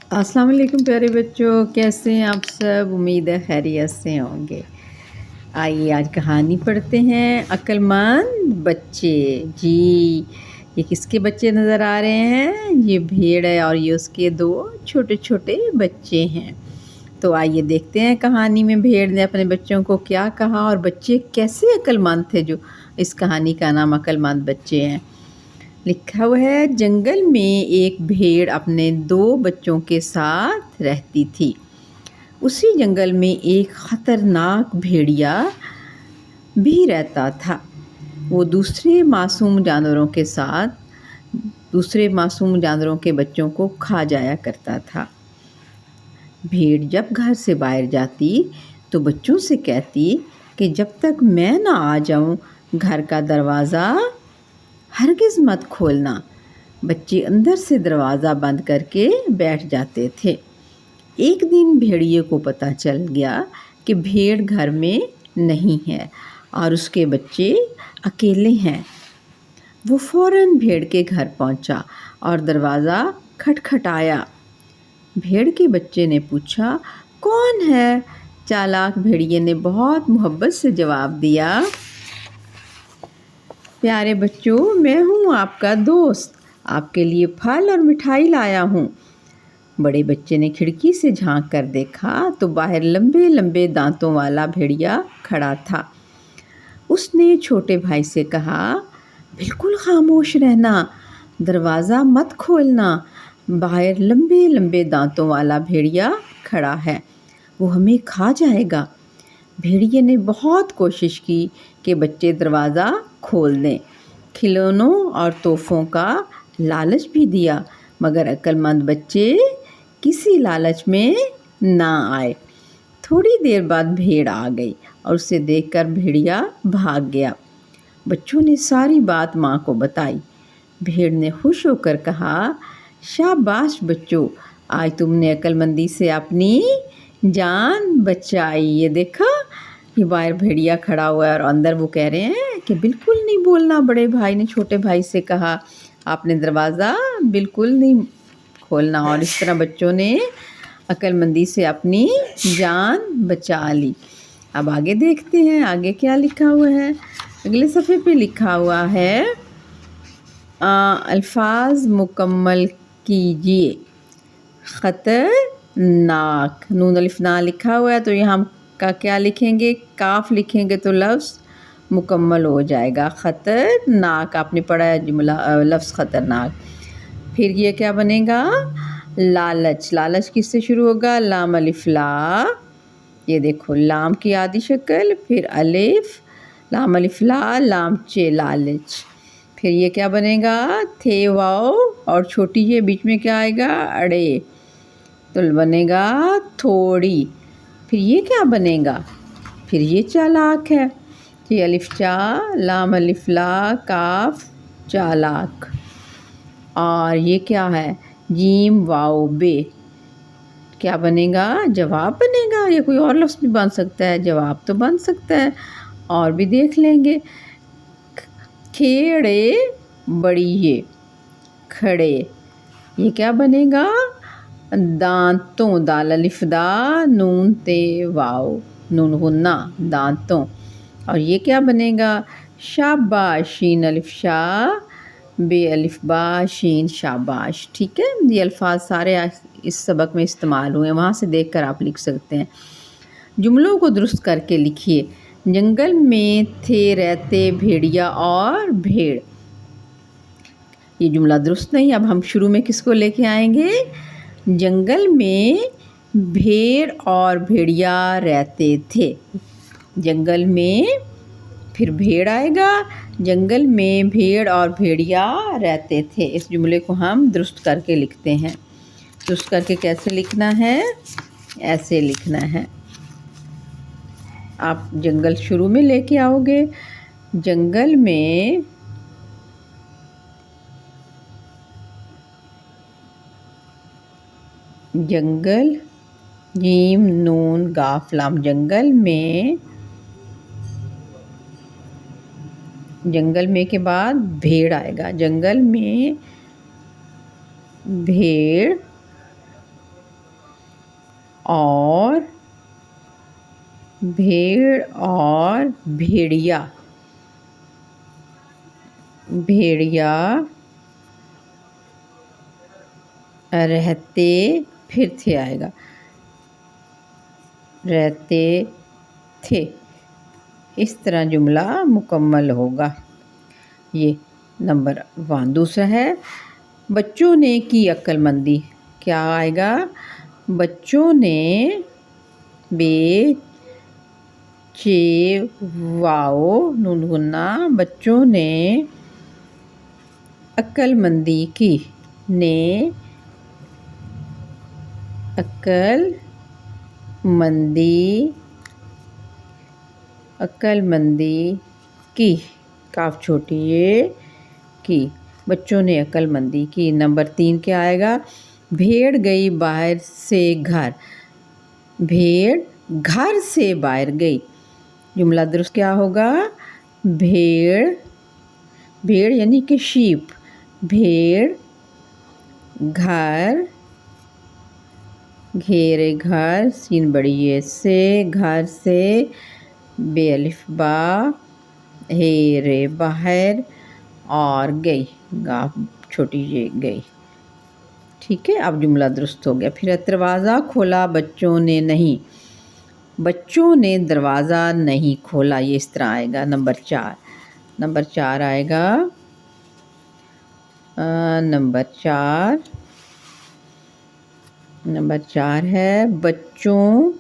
अस्सलाम वालेकुम प्यारे बच्चों, कैसे हैं आप सब। उम्मीद है खैरियत से होंगे। आइए आज कहानी पढ़ते हैं, अक्लमंद बच्चे। जी, ये किसके बच्चे नज़र आ रहे हैं? ये भेड़ है और ये उसके दो छोटे छोटे बच्चे हैं। तो आइए देखते हैं कहानी में भेड़ ने अपने बच्चों को क्या कहा और बच्चे कैसे अक्लमंद थे। जो इस कहानी का नाम अक्लमंद बच्चे हैं। लिखा हुआ है, जंगल में एक भेड़ अपने दो बच्चों के साथ रहती थी। उसी जंगल में एक खतरनाक भेड़िया भी रहता था। वो दूसरे मासूम जानवरों के बच्चों को खा जाया करता था। भेड़ जब घर से बाहर जाती तो बच्चों से कहती कि जब तक मैं ना आ जाऊं घर का दरवाज़ा हरगिज़ मत खोलना। बच्चे अंदर से दरवाज़ा बंद करके बैठ जाते थे। एक दिन भेड़िए को पता चल गया कि भेड़ घर में नहीं है और उसके बच्चे अकेले हैं। वो फ़ौरन भेड़ के घर पहुंचा और दरवाज़ा खटखटाया। भेड़ के बच्चे ने पूछा, कौन है? चालाक भेड़िए ने बहुत मोहब्बत से जवाब दिया, प्यारे बच्चों, मैं हूँ आपका दोस्त। आपके लिए फल और मिठाई लाया हूँ। बड़े बच्चे ने खिड़की से झांक कर देखा तो बाहर लंबे लंबे दांतों वाला भेड़िया खड़ा था। उसने छोटे भाई से कहा, बिल्कुल खामोश रहना, दरवाज़ा मत खोलना। बाहर लंबे लंबे दांतों वाला भेड़िया खड़ा है, वो हमें खा जाएगा। भेड़िए ने बहुत कोशिश की कि बच्चे दरवाज़ा खोल दें। खिलौनों और तोहफ़ों का लालच भी दिया, मगर अक्लमंद बच्चे किसी लालच में ना आए। थोड़ी देर बाद भेड़ आ गई और उसे देखकर भेड़िया भाग गया। बच्चों ने सारी बात माँ को बताई। भेड़ ने खुश होकर कहा, शाबाश बच्चों, आज तुमने अक्लमंदी से अपनी जान बचाई। ये देखा, ये बाहर भेड़िया खड़ा हुआ है और अंदर वो कह रहे हैं कि बिल्कुल नहीं बोलना। बड़े भाई ने छोटे भाई से कहा, आपने दरवाज़ा बिल्कुल नहीं खोलना। और इस तरह बच्चों ने अक्लमंदी से अपनी जान बचा ली। अब आगे देखते हैं, आगे क्या लिखा हुआ है। अगले सफ़े पे लिखा हुआ है, अल्फाज मुकम्मल कीजिए। खतरनाक, नून अलिफ ना लिखा हुआ है तो यहाँ का क्या लिखेंगे? काफ लिखेंगे तो लफ्ज़ मुकम्मल हो जाएगा। खतरनाक, आपने पढ़ा है जुमला, लफ्ज़ खतरनाक। फिर ये क्या बनेगा? लालच। लालच किससे शुरू होगा? लाम अलिफ ला। ये देखो, लाम की आधी शक्ल, फिर अलिफ, लाम अलिफ ला, लाम चे, लालच। फिर ये क्या बनेगा? थे वाओ और छोटी ये बीच में क्या आएगा? अड़े, तो बनेगा थोड़ी। फिर ये क्या बनेगा? फिर ये चालाक है। ये अलिफ चा, लाम अलिफ ला, काफ, चालाक। और ये क्या है? जीम वाओ बे, क्या बनेगा? जवाब बनेगा। या कोई और लफ्ज़ भी बन सकता है, जवाब तो बन सकता है। और भी देख लेंगे। खेड़े बड़ी ये खड़े, ये क्या बनेगा? दांतों, दाल अलिफ दा, नून ते वाओ, नून गुन्ना, दांतों। और ये क्या बनेगा? शाबाश, शीन अलिफ शा, बे अलिफ बा, शीन, शाबाश। ठीक है, ये अल्फाज सारे इस सबक में इस्तेमाल हुए, वहाँ से देखकर आप लिख सकते हैं। जुमलों को दुरुस्त करके लिखिए। जंगल में थे रहते भेड़िया और भेड़। ये जुमला दुरुस्त नहीं। अब हम शुरू में किसको लेके आएंगे? जंगल में भेड़ और भेड़िया रहते थे। जंगल में, फिर भेड़ आएगा, जंगल में भेड़ और भेड़िया रहते थे। इस जुमले को हम दुरुस्त करके लिखते हैं। दुरुस्त करके कैसे लिखना है? ऐसे लिखना है। आप जंगल शुरू में लेके आओगे। जंगल में जंगल, जीम नून गाफ लाम, जंगल में, जंगल में के बाद भेड़ आएगा। जंगल में भेड़ और भेड़ और भेड़िया, भेड़िया रहते, फिर थे आएगा, रहते थे। इस तरह जुमला मुकम्मल होगा। ये नंबर 1। दूसरा है बच्चों ने की अक्लमंदी। क्या आएगा? बच्चों ने चे वाओ नून गुन्ना, बच्चों ने अक्लमंदी की। ने अक्लमंदी की, काफ छोटी ये की, बच्चों ने अक्लमंदी की। नंबर 3 क्या आएगा? भेड़ गई बाहर से घर। भेड़ घर से बाहर गई। जुमला दुरुस्त क्या होगा? भेड़ यानी कि शीप, भेड़ घर, घेरे घर, सीन बड़ी ये से, घर से, बेअलिफ बा, हेरे बाहर, और गई, गाफ छोटी ये गई। ठीक है, अब जुमला दुरुस्त हो गया। फिर दरवाज़ा खोला बच्चों ने नहीं। बच्चों ने दरवाज़ा नहीं खोला, ये इस तरह आएगा। नंबर 4 आएगा। नंबर 4 है बच्चों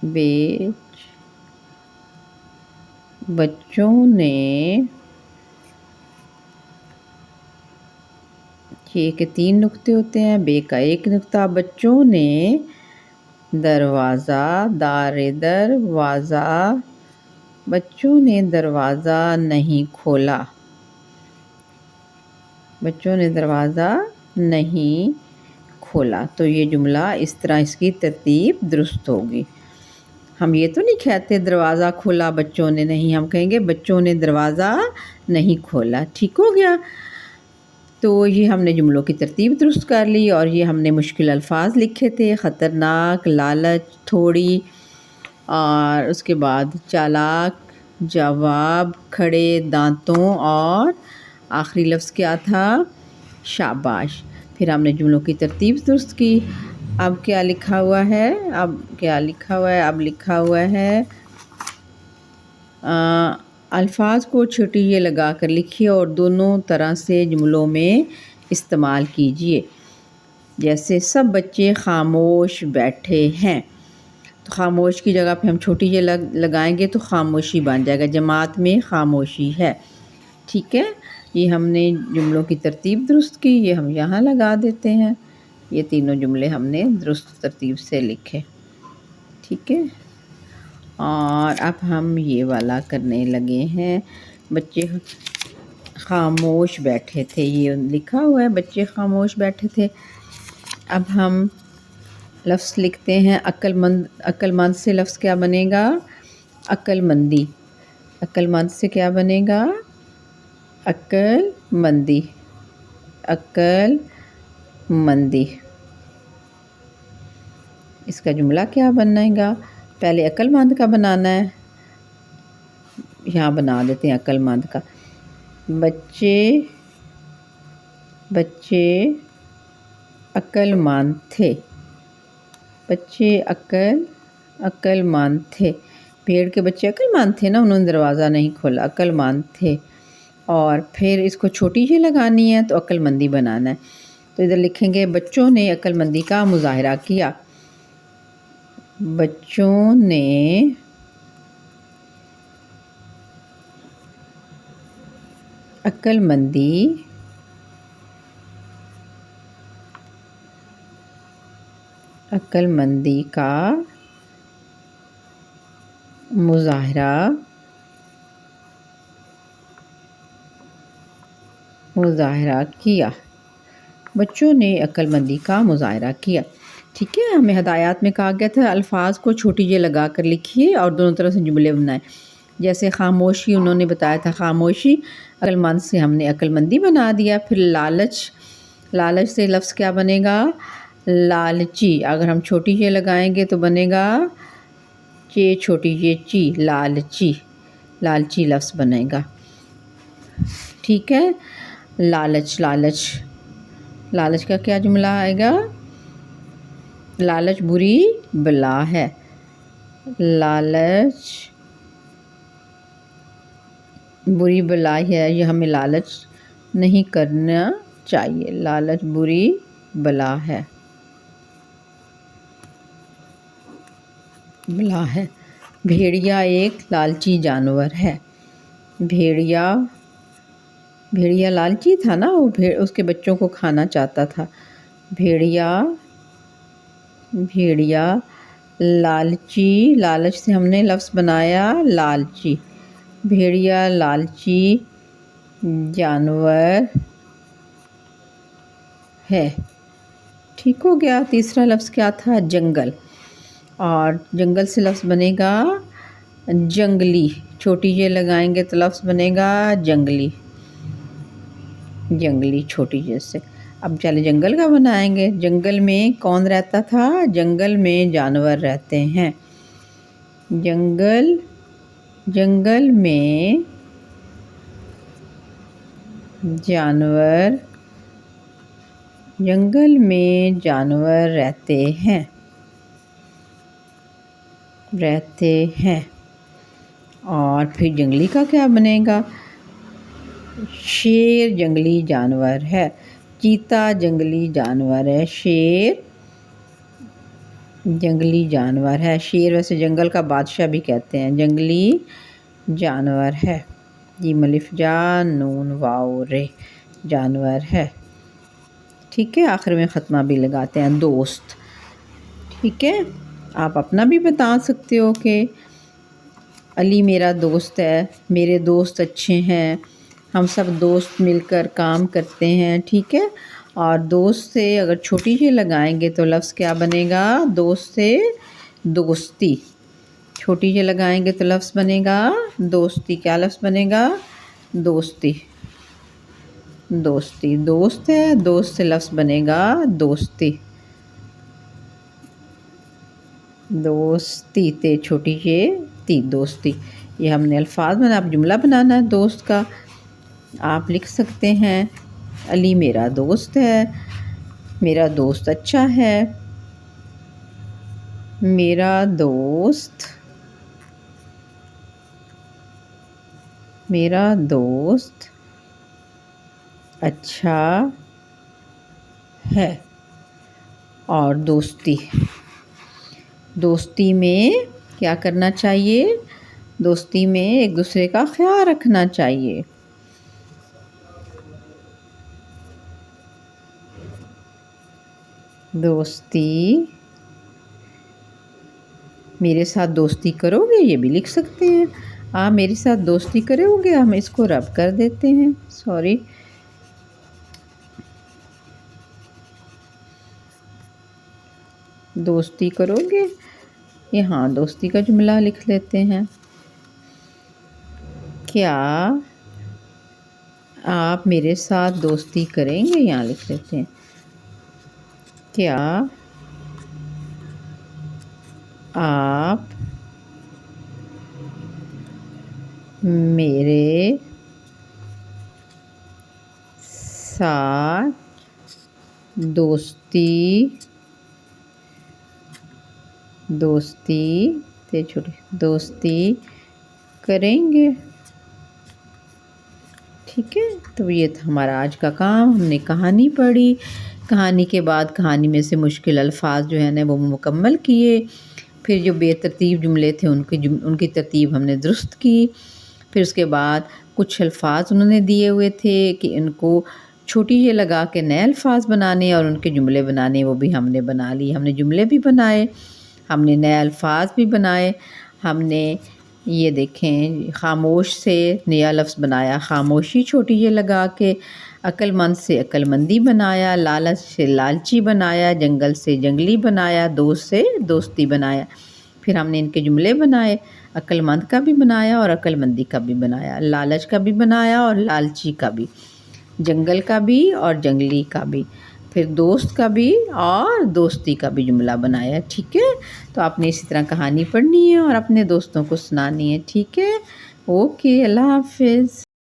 ने, के 3 नुक्ते होते हैं, बे का 1 नुक्ता। बच्चों ने दरवाज़ा, दरवाज़ा, बच्चों ने दरवाज़ा नहीं खोला। बच्चों ने दरवाज़ा नहीं खोला। तो ये जुमला इस तरह, इसकी तरतीब दुरुस्त होगी। हम ये तो नहीं कहते दरवाज़ा खोला बच्चों ने नहीं, हम कहेंगे बच्चों ने दरवाज़ा नहीं खोला। ठीक हो गया। तो ये हमने जुमलों की तरतीब दुरुस्त कर ली, और ये हमने मुश्किल अल्फाज लिखे थे। ख़तरनाक, लालच, थोड़ी, और उसके बाद चालाक, जवाब, खड़े, दांतों, और आखिरी लफ्ज़ क्या था? शाबाश। फिर हमने जुमलों की तरतीब दुरुस्त की। अब क्या लिखा हुआ है? अब लिखा हुआ है अल्फाज को छोटी ये लगा कर लिखिए और दोनों तरह से जुमलों में इस्तेमाल कीजिए। जैसे सब बच्चे खामोश बैठे हैं, तो खामोश की जगह पे हम छोटी ये लगाएंगे तो खामोशी बन जाएगा। जमात में खामोशी है। ठीक है, ये हमने जुमलों की तरतीब दुरुस्त की। ये हम यहाँ लगा देते हैं। ये तीनों जुमले हमने दुरुस्त तरतीब से लिखे। ठीक है, और अब हम ये वाला करने लगे हैं। बच्चे खामोश बैठे थे, ये लिखा हुआ है बच्चे खामोश बैठे थे। अब हम लफ्ज़ लिखते हैं अक्लमंद। अक्लमंद से लफ्ज़ क्या बनेगा? अक्लमंदी। अक्लमंद से क्या बनेगा? अक्लमंदी। अक्लमंदी। इसका जुमला क्या बनेगा? पहले अक्लमंद का बनाना है, यहाँ बना देते हैं अक्लमंद का। बच्चे अक्लमंद थे। बच्चे अक्लमंद थे। पेड़ के बच्चे अक्लमंद थे ना, उन्होंने दरवाज़ा नहीं खोला, अक्लमंद थे। और फिर इसको छोटी सी लगानी है तो अक्लमंदी बनाना है। तो इधर लिखेंगे बच्चों ने अक्लमंदी का मुजाहरा किया। बच्चों ने अक्लमंदी का मुजाहरा किया। बच्चों ने अक्लमंदी का मुजाहरा किया। ठीक है, हमें हदायत में कहा गया था अल्फाज को छोटी ये लगा कर लिखिए और दोनों तरफ से जुमले बनाएं। जैसे खामोशी उन्होंने बताया था, खामोशी अक्लमंद से हमने अक्लमंदी बना दिया। फिर लालच से लफ्ज़ क्या बनेगा? لالچی، اگر ہم چھوٹی ج لگائیں گے تو بنے گا چے چھوٹی ج چی، لالچی، لالچی لفظ بنے گا. ٹھیک ہے. لالچ، لالچ، لالچ کا کیا جملہ آئے گا؟ لالچ بری بلا ہے. لالچ بری بلا ہے، یہ ہمیں لالچ نہیں کرنا چاہیے. لالچ بری بلا ہے، بلا ہے. بھیڑیا ایک لالچی جانور ہے. بھیڑیا لالچی تھا نا، وہ اس کے بچوں کو کھانا چاہتا تھا. بھیڑیا لالچی، لالچ سے ہم نے لفظ بنایا لالچی. بھیڑیا لالچی جانور ہے. ٹھیک ہو گیا. تیسرا لفظ کیا تھا؟ جنگل. اور جنگل سے لفظ بنے گا جنگلی. چھوٹی ج لگائیں گے تو لفظ بنے گا جنگلی. جنگلی چھوٹی ج سے. اب چلے جنگل کا بنائیں گے. جنگل میں کون رہتا تھا؟ جنگل میں جانور رہتے ہیں. جنگل میں جانور رہتے ہیں. اور پھر جنگلی کا کیا بنے گا؟ شیر جنگلی جانور ہے. چیتا جنگلی جانور ہے. شیر جنگلی جانور ہے. شیر ویسے جنگل کا بادشاہ بھی کہتے ہیں. جنگلی جانور ہے. جیم الف جا نون واو رے، جانور ہے. ٹھیک ہے. آخر میں ختمہ بھی لگاتے ہیں. دوست. ٹھیک ہے. آپ اپنا بھی بتا سکتے ہو کہ علی میرا دوست ہے، میرے دوست اچھے ہیں، ہم سب دوست مل کر کام کرتے ہیں. ٹھیک ہے. اور دوست سے اگر چھوٹی سی لگائیں گے تو لفظ کیا بنے گا؟ دوست سے دوستی. چھوٹی سی لگائیں گے تو لفظ بنے گا دوستی. کیا لفظ بنے گا؟ دوستی. دوستی. دوست ہے، دوست سے لفظ بنے گا دوستی. دوستی تے چھوٹی سی تی، دوستی. یہ ہم نے الفاظ بنا. اب جملہ بنانا ہے دوست کا. آپ لکھ سکتے ہیں علی میرا دوست ہے، میرا دوست اچھا ہے، میرا دوست اچھا ہے. اور دوستی میں کیا کرنا چاہیے؟ دوستی میں ایک دوسرے کا خیال رکھنا چاہیے. دوستی، میرے ساتھ دوستی کرو گے، یہ بھی لکھ سکتے ہیں. آپ میرے ساتھ دوستی کرو گے، ہم اس کو رب کر دیتے ہیں. سوری. دوستی کرو گے، یہاں دوستی کا جملہ لکھ لیتے ہیں. کیا آپ میرے ساتھ دوستی کریں گے؟ یہاں لکھ لیتے ہیں. کیا آپ میرے ساتھ دوستی کریں گے؟ ٹھیک ہے. تو یہ تھا ہمارا آج کا کام. ہم نے کہانی پڑھی. کہانی کے بعد کہانی میں سے مشکل الفاظ جو ہیں نا وہ مکمل کیے. پھر جو بے ترتیب جملے تھے ان کی ترتیب ہم نے درست کی. پھر اس کے بعد کچھ الفاظ انہوں نے دیے ہوئے تھے کہ ان کو چھوٹی سی لگا کے نئے الفاظ بنانے اور ان کے جملے بنانے، وہ بھی ہم نے بنا لی. ہم نے جملے بھی بنائے، ہم نے نئے الفاظ بھی بنائے. ہم نے یہ دیکھیں خاموش سے نیا لفظ بنایا، خاموشی چھوٹی سی لگا کے. عقل مند سے عقل مندی بنایا. لالچ سے لالچی بنایا. جنگل سے جنگلی بنایا. دوست سے دوستی بنایا. پھر ہم نے ان کے جملے بنائے، عقل مند کا بھی بنایا اور عقل مندی کا بھی بنایا، لالچ کا بھی بنایا اور لالچی کا بھی، جنگل کا بھی اور جنگلی کا بھی. پھر دوست کا بھی اور دوستی کا بھی جملہ بنایا، ٹھیک ہے؟ تو آپ نے اسی طرح کہانی پڑھنی ہے اور اپنے دوستوں کو سنانی ہے، ٹھیک ہے؟ اوکے، اللہ حافظ۔